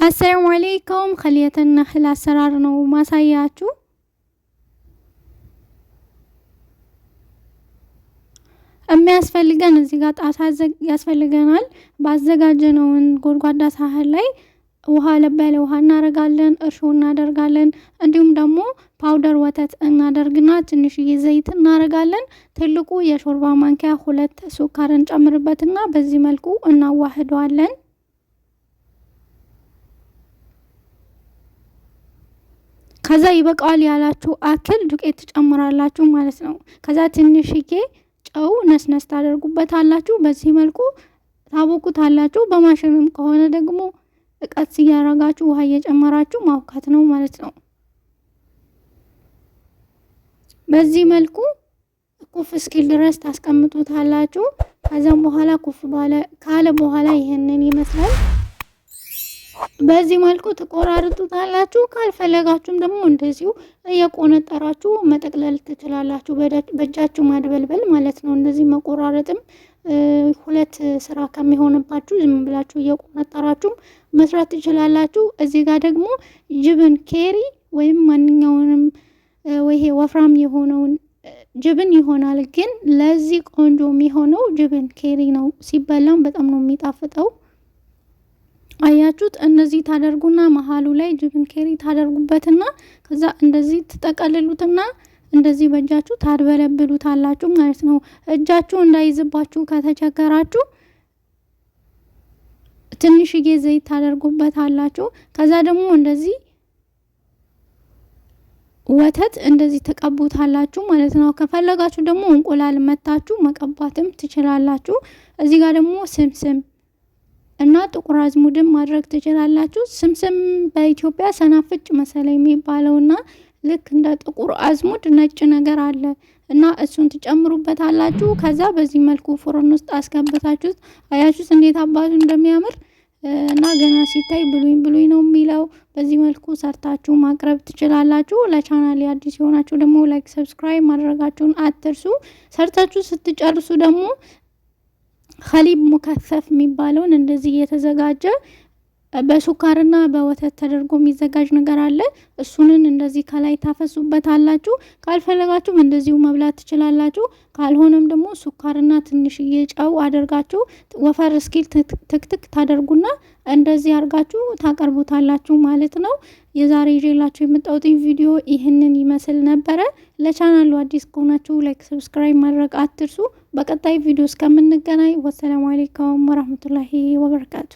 አሰላሙ አለይኩም ኸሊየተን ነህል አሰራር ነው ማሳያችሁ። የሚያስፈልገን እዚህ ጋር ጣሳ ያስፈልገናል። ባዘጋጀነውን ጎድጓዳ ሳህን ላይ ውሃ ለበለ ውሃ እናደርጋለን፣ እርሾ እናደርጋለን፣ እንዲሁም ደግሞ ፓውደር ወተት እናደርግና ትንሽዬ ዘይት እናደርጋለን። ትልቁ የሾርባ ማንኪያ 2 ሱካር እንጨምርበትና በዚህ መልኩ እናዋህደዋለን። ከዛ ይበቃል ያላችሁ አክል ዱቄት ትጨምራላችሁ ማለት ነው። ከዛ ትንሽዬ ጨው ነስነስ ታደርጉበታላችሁ። በዚህ መልኩ ታቦኩታላችሁ። በማሽንም ከሆነ ደግሞ ቀስ እያረጋችሁ ውሃ እየጨመራችሁ ማውካት ነው ማለት ነው። በዚህ መልኩ ኩፍ እስኪል ድረስ ታስቀምጡታላችሁ። ከዛም በኋላ ኩፍ ካለ በኋላ ይሄንን ይመስላል። በዚህ መልኩ ተቆራርጡታላችሁ። ካልፈለጋችሁም ደግሞ እንደዚሁ እየቆነጠራችሁ መጠቅለል ትችላላችሁ። በእጃችሁ ማድበልበል ማለት ነው። እንደዚህ መቆራረጥም ሁለት ስራ ከሚሆንባችሁ ዝም ብላችሁ እየቆነጠራችሁ መስራት ትችላላችሁ። እዚህ ጋር ደግሞ ጅብን ኬሪ ወይም ማንኛውንም ወይ ወፍራም የሆነውን ጅብን ይሆናል። ግን ለዚህ ቆንጆ የሚሆነው ጅብን ኬሪ ነው። ሲበላም በጣም ነው የሚጣፍጠው። አያችሁት? እንደዚህ ታደርጉና መሃሉ ላይ ጅብን ኬሪ ታደርጉበትና ከዛ እንደዚህ ትጠቀልሉትና እንደዚህ በእጃችሁ ታድበለብሉታላችሁ ማለት ነው። እጃችሁ እንዳይዝባችሁ ከተቸገራችሁ ትንሽዬ ዘይት ታደርጉበታላችሁ። ከዛ ደግሞ እንደዚህ ወተት እንደዚህ ተቀቡታላችሁ ማለት ነው። ከፈለጋችሁ ደግሞ እንቁላል መታችሁ መቀባትም ትችላላችሁ። እዚህ ጋር ደግሞ ስምስም እና ጥቁር አዝሙድም ማድረግ ትችላላችሁ። ስምስም በኢትዮጵያ ሰናፍጭ መሰለኝ የሚባለውና ልክ እንደ ጥቁር አዝሙድ ነጭ ነገር አለ እና እሱን ትጨምሩበታላችሁ። ከዛ በዚህ መልኩ ፍርን ውስጥ አስገብታችሁት አያችሁት እንዴት አባቱ እንደሚያምር እና ገና ሲታይ ብሉኝ ነው የሚለው። በዚህ መልኩ ሰርታችሁ ማቅረብ ትችላላችሁ። ለቻናሌ አዲስ የሆናችሁ ደግሞ ላይክ፣ ሰብስክራይብ ማድረጋችሁን አትርሱ። ሰርታችሁ ስትጨርሱ ደግሞ ኸሊብ ሙከሰፍ የሚባለውን እንደዚህ የተዘጋጀ በሱካርና በወተት ተደርጎ የሚዘጋጅ ነገር አለ። እሱንን እንደዚህ ከላይ ታፈሱበታላችሁ። ካልፈለጋችሁ እንደዚሁ መብላት ትችላላችሁ። ካልሆነም ደግሞ ሱካርና ትንሽዬ ጨው አድርጋችሁ ወፈር እስኪል ትክትክ ታደርጉና እንደዚህ አድርጋችሁ ታቀርቡታላችሁ ማለት ነው። የዛሬ ይዤላችሁ የመጣሁት ቪዲዮ ይህንን ይመስል ነበረ። ለቻናሉ አዲስ ከሆናችሁ ላይክ፣ ሰብስክራይብ ማድረግ አትርሱ። በቀጣይ ቪዲዮ እስከምንገናኝ ወሰላሙ አለይኩም ወራህመቱላሂ ወበረካቱ።